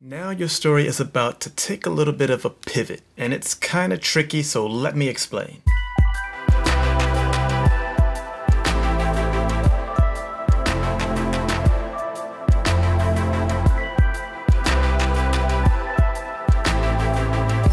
Now your story is about to take a little bit of a pivot, and it's kinda tricky, so let me explain.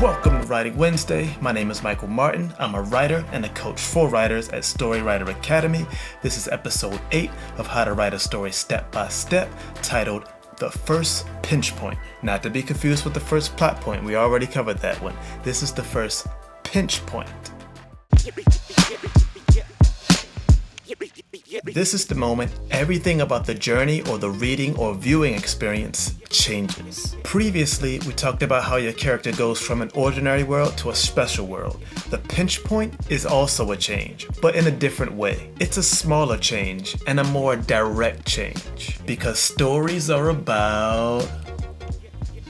Welcome to Writing Wednesday. My name is Michael Martin. I'm a writer and a coach for writers at Story Writer Academy. This is episode 8 of How to Write a Story Step by Step, titled The First Pinch Point. Not to be confused with the first plot point. We already covered that one. This is the first pinch point. This is the moment everything about the journey or the reading or viewing experience changes. Previously, we talked about how your character goes from an ordinary world to a special world. The pinch point is also a change, but in a different way. It's a smaller change and a more direct change. Because stories are about...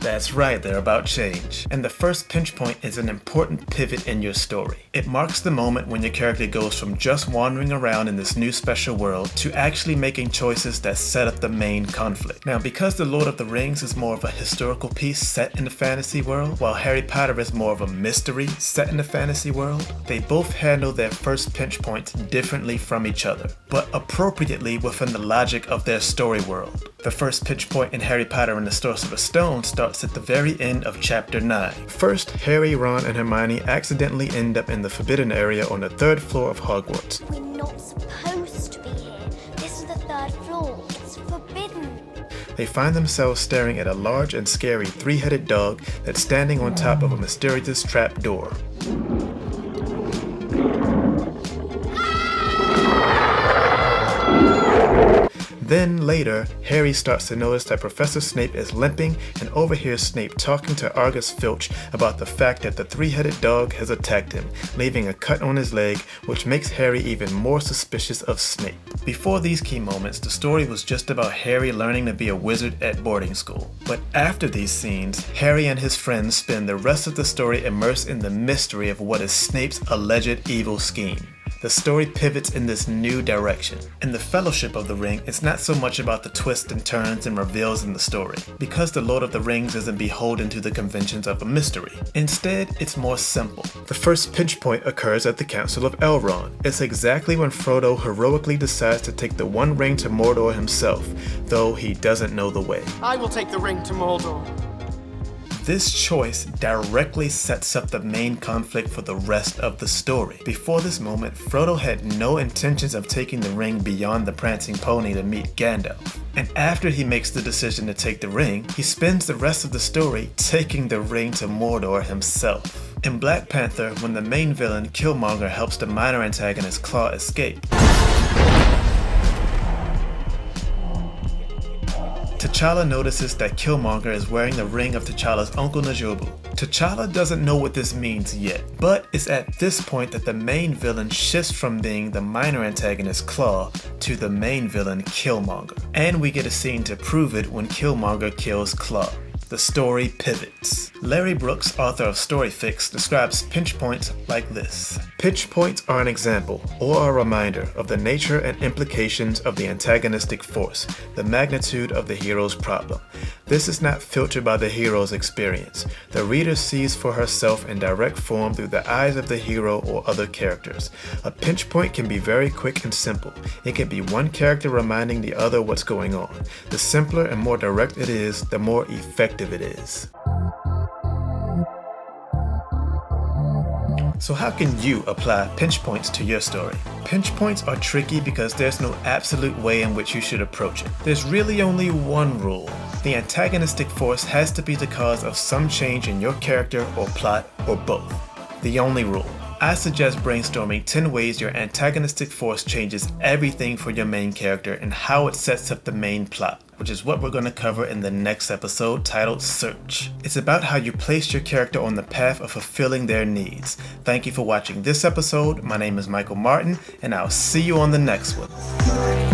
That's right, they're about change. And the first pinch point is an important pivot in your story. It marks the moment when your character goes from just wandering around in this new special world to actually making choices that set up the main conflict. Now, because The Lord of the Rings is more of a historical piece set in the fantasy world, while Harry Potter is more of a mystery set in the fantasy world, they both handle their first pinch points differently from each other, but appropriately within the logic of their story world. The first pinch point in Harry Potter and the Sorcerer's Stone starts at the very end of chapter 9. First, Harry, Ron, and Hermione accidentally end up in the forbidden area on the 3rd floor of Hogwarts. We're not supposed to be here. This is the 3rd floor. It's forbidden. They find themselves staring at a large and scary 3-headed dog that's standing on top of a mysterious trap door. Then later, Harry starts to notice that Professor Snape is limping and overhears Snape talking to Argus Filch about the fact that the 3-headed dog has attacked him, leaving a cut on his leg, which makes Harry even more suspicious of Snape. Before these key moments, the story was just about Harry learning to be a wizard at boarding school. But after these scenes, Harry and his friends spend the rest of the story immersed in the mystery of what is Snape's alleged evil scheme. The story pivots in this new direction. In the Fellowship of the Ring, it's not so much about the twists and turns and reveals in the story, because The Lord of the Rings isn't beholden to the conventions of a mystery. Instead, it's more simple. The first pinch point occurs at the Council of Elrond. It's exactly when Frodo heroically decides to take the One Ring to Mordor himself, though he doesn't know the way. I will take the ring to Mordor. This choice directly sets up the main conflict for the rest of the story. Before this moment, Frodo had no intentions of taking the ring beyond the prancing pony to meet Gandalf. And after he makes the decision to take the ring, he spends the rest of the story taking the ring to Mordor himself. In Black Panther, when the main villain, Killmonger, helps the minor antagonist Claw escape, T'Challa notices that Killmonger is wearing the ring of T'Challa's uncle Najubu. T'Challa doesn't know what this means yet, but it's at this point that the main villain shifts from being the minor antagonist Claw to the main villain Killmonger. And we get a scene to prove it when Killmonger kills Claw. The story pivots. Larry Brooks, author of Storyfix, describes pinch points like this. Pinch points are an example, or a reminder, of the nature and implications of the antagonistic force, the magnitude of the hero's problem. This is not filtered by the hero's experience. The reader sees for herself in direct form through the eyes of the hero or other characters. A pinch point can be very quick and simple. It can be one character reminding the other what's going on. The simpler and more direct it is, the more effective it is. So how can you apply pinch points to your story? Pinch points are tricky because there's no absolute way in which you should approach it. There's really only one rule. The antagonistic force has to be the cause of some change in your character or plot or both. The only rule. I suggest brainstorming 10 ways your antagonistic force changes everything for your main character and how it sets up the main plot, which is what we're going to cover in the next episode titled Search. It's about how you place your character on the path of fulfilling their needs. Thank you for watching this episode. My name is Michael Martin, and I'll see you on the next one.